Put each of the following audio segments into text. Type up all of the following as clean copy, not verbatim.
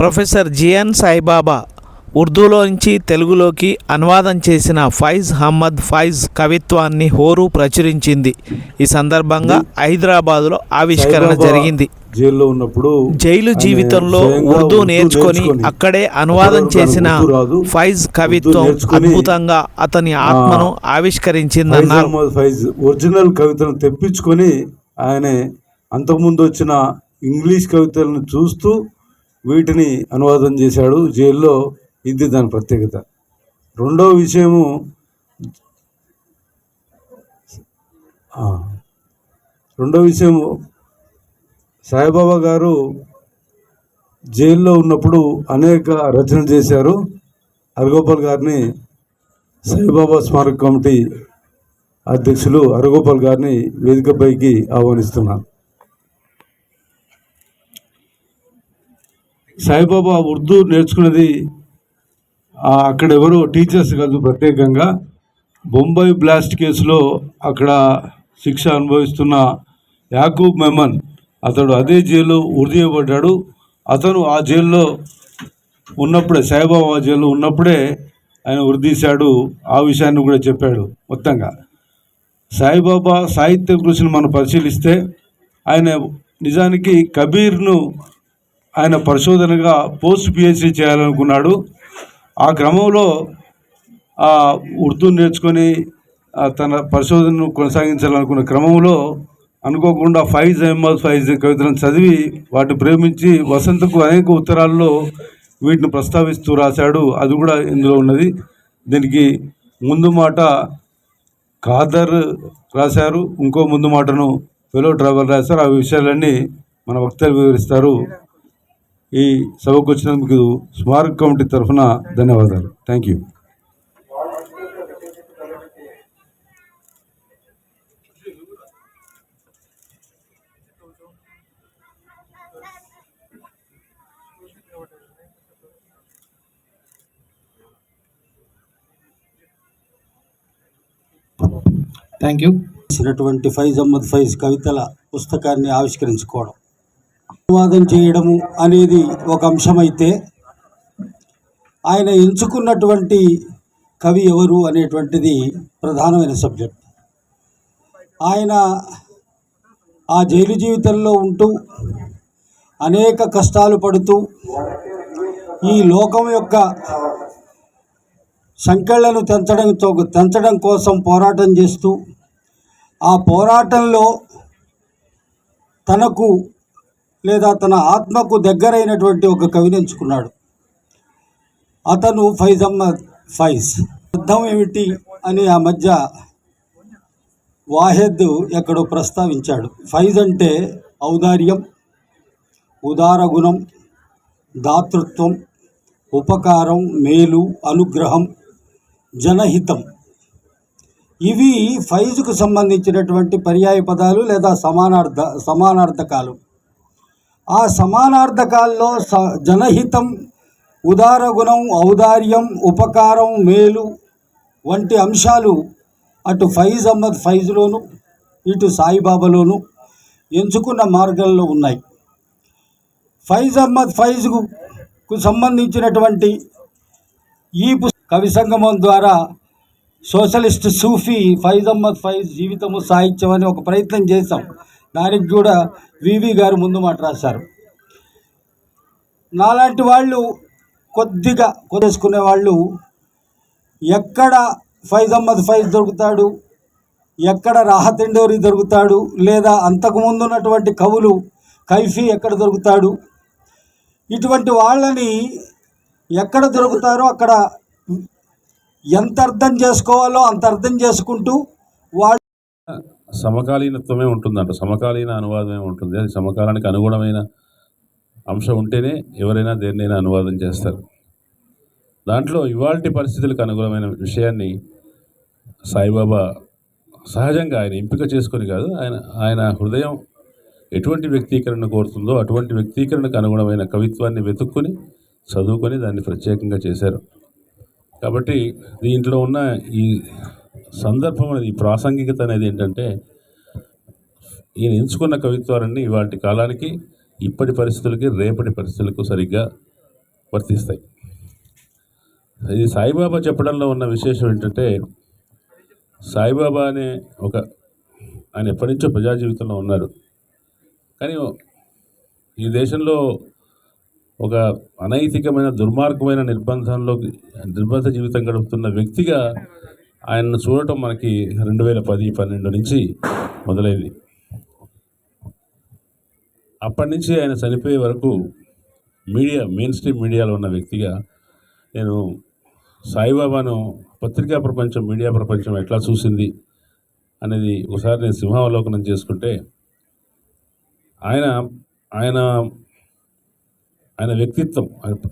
Professor GN Saibaba ఉర్దూలోంచి తెలుగులోకి అనువాదం చేసిన ఫైజ్ అహ్మద్ ఫైజ్ కవిత్వాన్ని హోరు ప్రచురించింది. ఈ సందర్భంగా హైదరాబాదులో ఆవిష్కరణ జరిగింది. జైల్లో ఉన్నప్పుడు జైలు జీవితంలో ఉర్దూ నేర్చుకొని అక్కడే అనువాదం చేసిన ఫైజ్ కవిత్వం అద్భుతంగా అతని ఆత్మను ఆవిష్కరించిందన్నారు. ఫైజ్ ఒరిజినల్ కవితలను తెప్పించుకొని ఆయన అంతకుముందు వచ్చిన ఇంగ్లీష్ కవితలను చూస్తూ వీటిని అనువాదం చేశాడు జైల్లో. ఇది దాని ప్రత్యేకత. రెండో విషయము సాయిబాబా గారు జైల్లో ఉన్నప్పుడు అనేక రచనలు చేశారు. హరగోపాల్ గారిని సాయిబాబా స్మారక కమిటీ అధ్యక్షులు హరగోపాల్ గారిని వేదికపైకి ఆహ్వానిస్తున్నారు. సాయిబాబా ఉర్దూ నేర్చుకున్నది అక్కడ ఎవరు టీచర్స్ కాదు, ప్రత్యేకంగా బొంబాయి బ్లాస్ట్ కేసులో అక్కడ శిక్ష అనుభవిస్తున్న యాకూబ్ మెమన్ అతడు అదే జైల్లో ఉరి తీయబడ్డాడు. అతను ఆ జైల్లో ఉన్నప్పుడే, సాయిబాబా జైల్లో ఉన్నప్పుడే ఆయన ఉరి తీశాడు. ఆ విషయాన్ని కూడా చెప్పాడు. మొత్తంగా సాయిబాబా సాహిత్య కృషిని మనం పరిశీలిస్తే ఆయన నిజానికి కబీర్ను ఆయన పరిశోధనగా పోస్ట్ పిహెచ్డి చేయాలనుకున్నాడు. ఆ క్రమంలో ఉర్దూ నేర్చుకొని తన పరిశోధనను కొనసాగించాలనుకున్న క్రమంలో అనుకోకుండా ఫైజ్ అహ్మద్ ఫైజ్ కవితలను చదివి వాటిని ప్రేమించి వసంతకు అనేక ఉత్తరాల్లో వీటిని ప్రస్తావిస్తూ రాశాడు. అది కూడా ఇందులో ఉన్నది. దీనికి ముందు మాట ఖాదర్ రాశారు, ఇంకో ముందు మాటను ఫెలో ట్రావెల్ రాశారు. ఆ విషయాలన్నీ మన వక్తలు వివరిస్తారు. ఈ సభకు వచ్చినందుకు స్మారక కమిటీ తరఫున ధన్యవాదాలు. Thank you. Thank you. Faiz Ahmad Faiz కవితల పుస్తకాన్ని ఆవిష్కరించుకోవడం, అనువాదం చేయడము అనేది ఒక అంశమైతే, ఆయన ఎంచుకున్నటువంటి కవి ఎవరు అనేటువంటిది ప్రధానమైన సబ్జెక్ట్. ఆయన ఆ జైలు జీవితంలో ఉంటూ అనేక కష్టాలు పడుతూ ఈ లోకం యొక్క సంకెళ్లను తెంచడం కోసం పోరాటం చేస్తూ, ఆ పోరాటంలో తనకు లేదా తన ఆత్మకు దగ్గరైనటువంటి ఒక కవిని ఎంచుకున్నాడు. అతను ఫైజ్ అహ్మద్ ఫైజ్. అర్థం ఏమిటి అని ఆ మధ్య వాహెద్ ఎక్కడో ప్రస్తావించాడు. ఫైజ్ అంటే ఔదార్యం, ఉదారగుణం, దాతృత్వం, ఉపకారం, మేలు, అనుగ్రహం, జనహితం. ఇవి ఫైజుకు సంబంధించినటువంటి పర్యాయ పదాలు లేదా సమానార్థకాలు. ఆ సమానార్థకాల్లో జనహితం, ఉదారగుణం, ఔదార్యం, ఉపకారం, మేలు వంటి అంశాలు అటు ఫైజ్ అహ్మద్ ఫైజ్లోను ఇటు సాయిబాబాలోను ఎంచుకున్న మార్గంలో ఉన్నాయి. ఫైజ్ అహ్మద్ ఫైజ్కు సంబంధించినటువంటి ఈ కవి సంగమం ద్వారా సోషలిస్ట్ సూఫీ ఫైజ్ అహ్మద్ ఫైజ్ జీవితము సాహిత్యం అని ఒక ప్రయత్నం చేశాం. దానికి కూడా వివి గారు ముందు మాట రాశారు. నాలాంటి వాళ్ళు కొద్దిగా కొనేసుకునే వాళ్ళు ఎక్కడ ఫైజ్ అహ్మద్ ఫైజ్ దొరుకుతాడు, ఎక్కడ రాహత్ ఇండోరి దొరుకుతాడు, లేదా అంతకుముందు ఉన్నటువంటి కవులు కైఫీ ఎక్కడ దొరుకుతాడు, ఇటువంటి వాళ్ళని ఎక్కడ దొరుకుతారో అక్కడ ఎంత అర్థం చేసుకోవాలో అంత అర్థం చేసుకుంటూ వాళ్ళు సమకాలీనత్వమే ఉంటుందంట. సమకాలీన అనువాదమే ఉంటుంది. అది సమకాలానికి అనుగుణమైన అంశం ఉంటేనే ఎవరైనా దేన్నైనా అనువాదం చేస్తారు. దాంట్లో ఇవాల్టి పరిస్థితులకు అనుగుణమైన విషయాన్ని సాయిబాబా సహజంగా ఆయన ఎంపిక చేసుకొని కాదు, ఆయన హృదయం ఎటువంటి వ్యక్తీకరణ కోరుతుందో అటువంటి వ్యక్తీకరణకు అనుగుణమైన కవిత్వాన్ని వెతుక్కొని చదువుకొని దాన్ని ప్రత్యేకంగా చేశారు. కాబట్టి దీంట్లో ఉన్న ఈ సందర్భం అనేది, ఈ ప్రాసంగికత అనేది ఏంటంటే, ఈయన ఎంచుకున్న కవిత్వాలన్నీ ఇవాటి కాలానికి, ఇప్పటి పరిస్థితులకి, రేపటి పరిస్థితులకు సరిగ్గా వర్తిస్తాయి. ఇది సాయిబాబా చెప్పడంలో ఉన్న విశేషం ఏంటంటే, సాయిబాబా అనే ఆయన ఎప్పటి నుంచో ప్రజా జీవితంలో ఉన్నారు. కానీ ఈ దేశంలో ఒక అనైతికమైన దుర్మార్గమైన నిర్బంధ జీవితం గడుపుతున్న వ్యక్తిగా ఆయనను చూడటం మనకి 2010-12 నుంచి మొదలైంది. అప్పటి నుంచి ఆయన చనిపోయే వరకు మెయిన్ స్ట్రీమ్ మీడియాలో ఉన్న వ్యక్తిగా నేను సాయిబాబాను పత్రికా ప్రపంచం, మీడియా ప్రపంచం ఎట్లా చూసింది అనేది ఒకసారి నేను సింహావలోకనం చేసుకుంటే, ఆయన వ్యక్తిత్వం,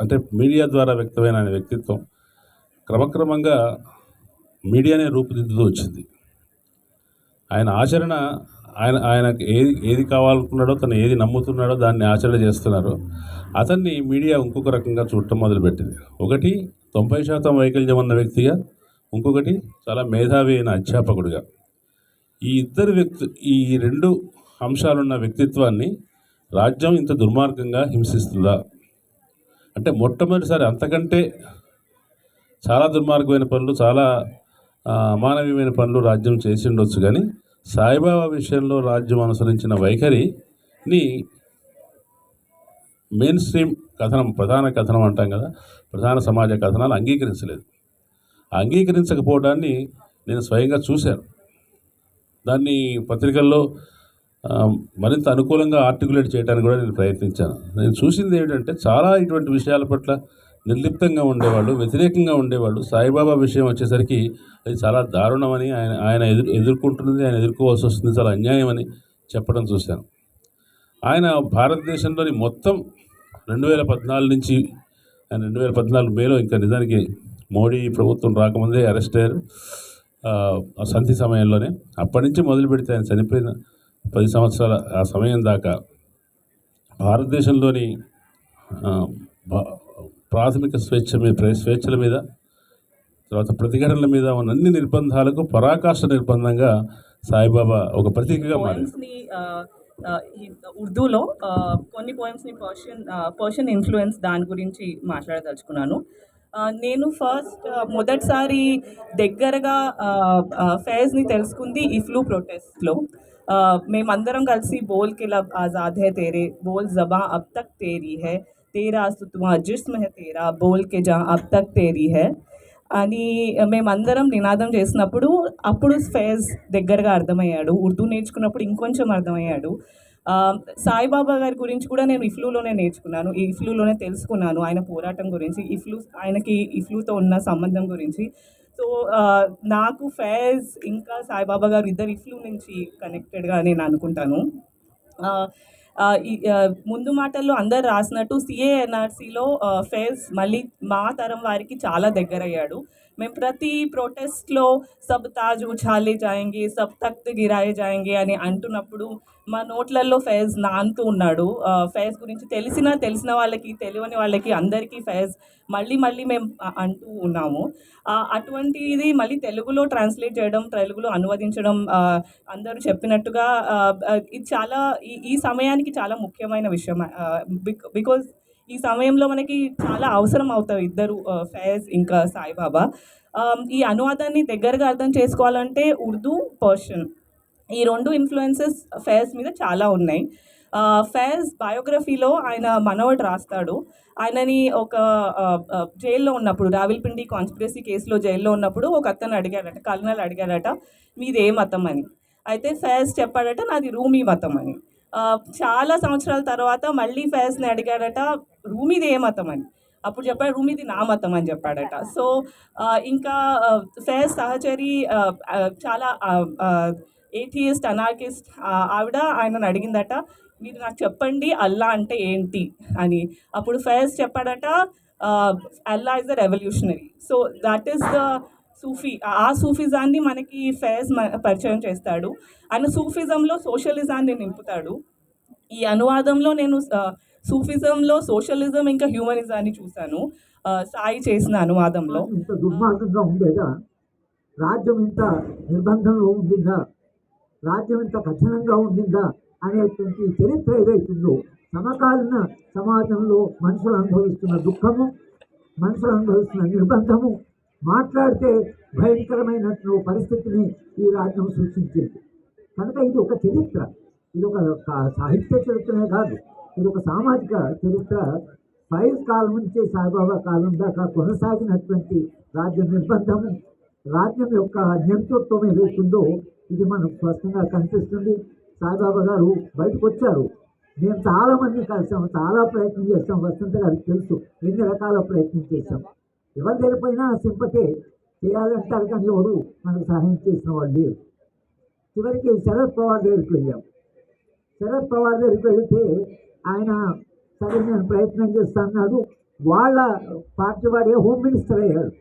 అంటే మీడియా ద్వారా వ్యక్తమైన ఆయన వ్యక్తిత్వం క్రమక్రమంగా మీడియానే రూపుదిద్దుతూ వచ్చింది. ఆయన ఆచరణ, ఆయనకు ఏది కావాలనుకున్నాడో, తను ఏది నమ్ముతున్నాడో దాన్ని ఆచరణ చేస్తున్నారో అతన్ని మీడియా ఇంకొక రకంగా చూడటం మొదలుపెట్టింది. ఒకటి 90% వైకల్యం ఉన్న వ్యక్తిగా, ఇంకొకటి చాలా మేధావి అయిన అధ్యాపకుడిగా. ఈ రెండు అంశాలున్న వ్యక్తిత్వాన్ని రాజ్యం ఇంత దుర్మార్గంగా హింసిస్తుందా అంటే, మొట్టమొదటిసారి అంతకంటే చాలా దుర్మార్గమైన పనులు, చాలా అమానవీయమైన పనులు రాజ్యం చేసి ఉండొచ్చు, కానీ సాయిబాబా విషయంలో రాజ్యం అనుసరించిన వైఖరిని మెయిన్ స్ట్రీమ్ కథనం, ప్రధాన కథనం అంటాం కదా, ప్రధాన సమాజ కథనాలు అంగీకరించలేదు. అంగీకరించకపోవడాన్ని నేను స్వయంగా చూశాను. దాన్ని పత్రికల్లో మరింత అనుకూలంగా ఆర్టికులేట్ చేయడానికి కూడా నేను ప్రయత్నించాను. నేను చూసింది ఏమిటంటే, చాలా ఇటువంటి విషయాల పట్ల నిర్లిప్తంగా ఉండేవాళ్ళు, వ్యతిరేకంగా ఉండేవాళ్ళు. సాయిబాబా విషయం వచ్చేసరికి అది చాలా దారుణమని, ఆయన ఎదుర్కొంటున్నది, ఆయన ఎదుర్కోవాల్సి వస్తుంది, చాలా అన్యాయం అని చెప్పడం చూశాను. ఆయన భారతదేశంలోని మొత్తం 2014 నుంచి, ఆయన 2014 మేలో, ఇంకా నిజానికి మోడీ ప్రభుత్వం రాకముందే అరెస్ట్ అయ్యారు, సంధి సమయంలోనే. అప్పటి నుంచి మొదలు పెడితే ఆయన చనిపోయిన 10 సంవత్సరాల ఆ సమయం దాకా భారతదేశంలోని ప్రాథమిక స్వేచ్ఛల మీద, తర్వాత ప్రతిఘటనల మీద ఉన్న అన్ని నిర్బంధాలకు పరాకాష్ఠ నిర్బంధంగా సాయిబాబా ఒక ప్రతీకగా మారారు. ఉర్దూలో కొన్ని పోయమ్స్ని పర్షియన్ ఇన్ఫ్లుయెన్స్ దాని గురించి మాట్లాడదలుచుకున్నాను. నేను మొదటిసారి దగ్గరగా ఫేజ్ని తెలుసుకుంది ఇఫ్లూ ప్రొటెస్ట్లో. మేమందరం కలిసి బోల్ కే लब आज़ाद है तेरे, बोल ज़बां अब तक तेरी है, तेरा सुतवा जिस्म है तेरा, बोल के जां अब तक तेरी है అని మేమందరం నినాదం చేసినప్పుడు అప్పుడు ఫేజ్ దగ్గరగా అర్థమయ్యాడు. ఉర్దూ నేర్చుకున్నప్పుడు ఇంకొంచెం అర్థమయ్యాడు. సాయిబాబా గారి గురించి కూడా నేను ఇఫ్లూలోనే నేర్చుకున్నాను, ఇఫ్లూలోనే తెలుసుకున్నాను ఆయన పోరాటం గురించి, ఆయనకి ఇఫ్లూతో ఉన్న సంబంధం గురించి. సో నాకు ఫేజ్ ఇంకా సాయిబాబా గారు ఇద్దరు ఇఫ్లూ నుంచి కనెక్టెడ్గా నేను అనుకుంటాను. ముందు మాటల్లో అందరు రాసినట్టు CANRCలో ఫేజ్ మళ్ళీ మా తరం వారికి చాలా దగ్గరయ్యాడు. మేము ప్రతి ప్రొటెస్ట్లో సబ్ తాజ్ ఉఛాలే జాయేంగే, సబ్ తఖ్త్ గిరాయే జాయేంగే అని అంటున్నప్పుడు మా నోట్లలో ఫేజ్ నానుతూ ఉన్నాడు. ఫేజ్ గురించి తెలిసిన వాళ్ళకి, తెలియని వాళ్ళకి అందరికీ ఫేజ్ మళ్ళీ మేము అంటూ ఉన్నాము. అటువంటిది మళ్ళీ తెలుగులో ట్రాన్స్లేట్ చేయడం, తెలుగులో అనువదించడం, అందరూ చెప్పినట్టుగా ఇది చాలా ఈ సమయానికి చాలా ముఖ్యమైన విషయం. బికాజ్ ఈ సమయంలో మనకి చాలా అవసరం అవుతాయి ఇద్దరు, ఫేజ్ ఇంకా సాయిబాబా. ఈ అనువాదాన్ని దగ్గరగా అర్థం చేసుకోవాలంటే ఉర్దూ, పర్షియన్ ఈ రెండు ఇన్ఫ్లుయెన్సెస్ ఫేజ్ మీద చాలా ఉన్నాయి. ఫేజ్ బయోగ్రఫీలో ఆయన మనవడు రాస్తాడు. ఆయనని ఒక జైల్లో ఉన్నప్పుడు, రావిల్పిండి కాన్స్పిరసీ కేసులో జైల్లో ఉన్నప్పుడు ఒక అతను అడిగాడట, కల్నల్ అడిగాడట, మీది ఏ మతం అని. అయితే ఫేజ్ చెప్పాడట, నాది రూమీ మతం అని. చాలా సంవత్సరాల తర్వాత మళ్ళీ ఫేజ్ని అడిగాడట, రూమీది ఏ మతం అని. అప్పుడు చెప్పాడు, రూమీది నా మతం అని చెప్పాడట. సో ఇంకా ఫేజ్ సహచరి చాలా ఏథియిస్ట్, అనార్కిస్ట్ ఆవిడ ఆయనను అడిగిందట, మీరు నాకు చెప్పండి అల్లా అంటే ఏంటి అని. అప్పుడు ఫేజ్ చెప్పాడట, Allah is the revolutionary. So that is the Sufi. ఆ సూఫిజాన్ని మనకి ఫేజ్ పరిచయం చేస్తాడు. ఆయన సూఫిజంలో సోషలిజాన్ని నింపుతాడు. ఈ అనువాదంలో నేను సూఫిజంలో సోషలిజం ఇంకా హ్యూమనిజాన్ని చూశాను సాయి చేసిన అనువాదంలో. ఇంత దుర్మార్గంగా ఉండేదా? రాజ్యం ఇంత నిర్బంధంలో ఉండిందా? రాజ్యం ఇంత కఠినంగా ఉండిందా అనేటువంటి చరిత్ర ఏదైతుందో సమకాలీన సమాజంలో మనుషులు అనుభవిస్తున్న దుఃఖము, మనుషులు అనుభవిస్తున్న నిర్బంధము, మాట్లాడితే భయంకరమైన పరిస్థితిని ఈ రాజ్యం సృష్టించింది. కనుక ఇది ఒక చరిత్ర, ఇది ఒక సాహిత్య చరిత్రనే కాదు, ఇది ఒక సామాజిక చరిత్ర. ఫైజ్ కాలం నుంచి సాయిబాబా కాలం దాకా కొనసాగినటువంటి రాజ్య నిర్బంధము, రాజ్యం యొక్క నియంతృత్వం ఏదైతుందో ఇది మనకు స్పష్టంగా కనిపిస్తుంది. సాయిబాబా గారు బయటకు వచ్చారు. మేము చాలామంది కలిసాం, చాలా ప్రయత్నం చేస్తాం. వసంత గారికి తెలుసు ఎన్ని రకాల ప్రయత్నం చేశాం. ఎవరి దగ్గరపైనా సింపతి చేయాలంటారు, కానీ ఎవరు మనకు సహాయం చేసిన వాళ్ళు లేరు. చివరికి శరద్ పవార్ దగ్గరికి వెళ్ళాం. శరద్ పవార్ దగ్గరికి వెళితే ఆయన సరే నేను ప్రయత్నం చేస్తాను. వాళ్ళ పార్టీ వాడే హోమ్ మినిస్టర్ అయ్యాడు.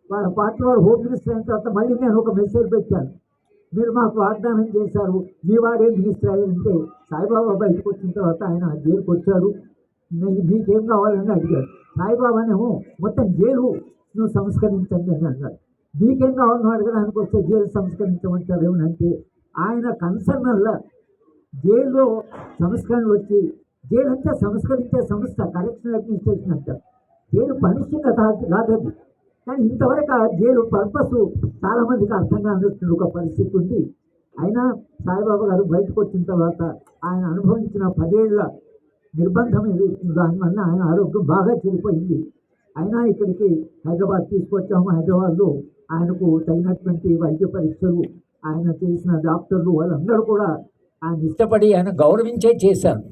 వాళ్ళ పార్టీ వాడు హోమ్ మినిస్టర్ అయిన తర్వాత మళ్ళీ నేను ఒక మెసేజ్ పెట్టాను, మీరు మాకు వాగ్దానం చేశారు, మీ వాడే మినిస్టర్ అయ్యారంటే. సాయిబాబా బయటకు వచ్చిన తర్వాత ఆయన జైలుకి వచ్చాడు. మీకేం కావాలని అడిగాడు. సాయిబాబానేమో మొత్తం జైలు నువ్వు సంస్కరించండి అని అన్నాడు. మీకేం కావాలని అడగడానికి వస్తే జైలు సంస్కరించమంటారు ఏమనంటే, ఆయన కన్సర్న్ వల్ల జైల్లో సంస్కరణలు వచ్చి, జైలు అంటే సంస్కరించే సంస్థ, కరెక్షనల్ అడ్మినిస్ట్రేషన్ అంటారు. జైలు పనిష్యంగా కాదది. కానీ ఇంతవరకు ఆ జైలు పర్పస్ చాలామందికి అర్థం కానిస్తున్న ఒక పరిస్థితి ఉంది. అయినా సాయిబాబా గారు బయటకు వచ్చిన తర్వాత ఆయన అనుభవించిన 10 ఏళ్ల నిర్బంధం ఏదైతుందో దానివల్ల ఆయన ఆరోగ్యం బాగా చెడిపోయింది. అయినా ఇక్కడికి హైదరాబాద్ తీసుకొచ్చాము. హైదరాబాద్లో ఆయనకు తగినటువంటి వైద్య పరీక్షలు, ఆయన చేసిన డాక్టర్లు వాళ్ళందరూ కూడా ఆయన ఇష్టపడి ఆయన గౌరవించే చేశారు.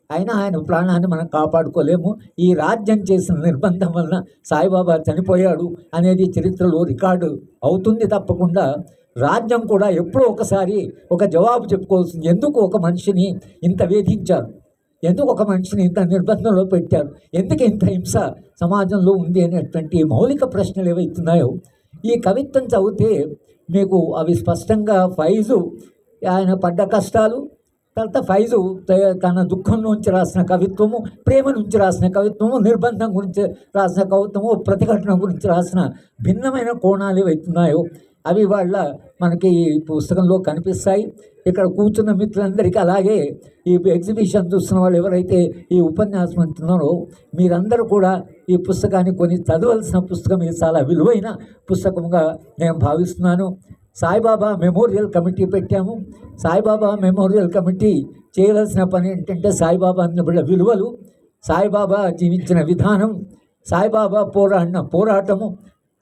అయినా ఆయన ప్రాణాన్ని మనం కాపాడుకోలేము. ఈ రాజ్యం చేసిన నిర్బంధం వలన సాయిబాబా చనిపోయాడు అనేది చరిత్రలో రికార్డు అవుతుంది తప్పకుండా. రాజ్యం కూడా ఎప్పుడో ఒకసారి ఒక జవాబు చెప్పుకోవాల్సింది. ఎందుకు ఒక మనిషిని ఇంత వేధించారు, ఎందుకు ఒక మనిషిని ఇంత నిర్బంధంలో పెట్టారు, ఎందుకు ఇంత హింస సమాజంలో ఉంది అనేటువంటి మౌలిక ప్రశ్నలు ఏవైతున్నాయో ఈ కవిత్వం చదివితే మీకు అవి స్పష్టంగా ఫైజు ఆయన పడ్డ కష్టాలు, తర్వాత ఫైజు తన దుఃఖం నుంచి రాసిన కవిత్వము, ప్రేమ నుంచి రాసిన కవిత్వము, నిర్బంధం గురించి రాసిన కవిత్వము, ప్రతిఘటన గురించి రాసిన భిన్నమైన కోణాలు ఏవైతున్నాయో అవి వాళ్ళ మనకి ఈ పుస్తకంలో కనిపిస్తాయి. ఇక్కడ కూర్చున్న మిత్రులందరికీ, అలాగే ఈ ఎగ్జిబిషన్ చూస్తున్న వాళ్ళు ఎవరైతే ఈ ఉపన్యాసం అంటున్నారో మీరందరూ కూడా ఈ పుస్తకాన్ని కొని చదవలసిన పుస్తకం. ఇది చాలా విలువైన పుస్తకంగా నేను భావిస్తున్నాను. సాయిబాబా మెమోరియల్ కమిటీ పెట్టాము. సాయిబాబా మెమోరియల్ కమిటీ చేయవలసిన పని ఏంటంటే సాయిబాబా అన్న విలువలు, సాయిబాబా జీవించిన విధానం, సాయిబాబా పోరాడిన పోరాటము,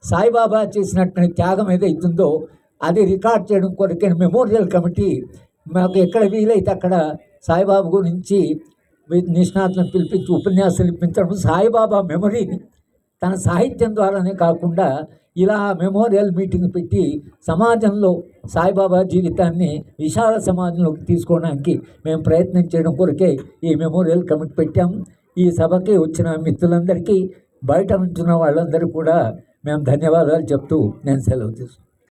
సాయిబాబా చేసినటువంటి త్యాగం ఏదైతుందో అది రికార్డ్ చేయడం కొరకే మెమోరియల్ కమిటీ మాకు ఎక్కడ వీలైతే అక్కడ సాయిబాబా గురించి నిష్ణాతులను పిలిపించి ఉపన్యాసాలు ఇప్పించడం, సాయిబాబా మెమరీని తన సాహిత్యం ద్వారానే కాకుండా ఇలా మెమోరియల్ మీటింగ్ పెట్టి సమాజంలో సాయిబాబా జీవితాన్ని విశాల సమాజంలోకి తీసుకోవడానికి మేము ప్రయత్నం చేయడం కొరకే ఈ మెమోరియల్ కమిటీ పెట్టాము. ఈ సభకి వచ్చిన మిత్రులందరికీ, బయట ఉంటున్న వాళ్ళందరూ కూడా మేము ధన్యవాదాలు చెప్తూ నేను సెలవు తీసుకున్నాను.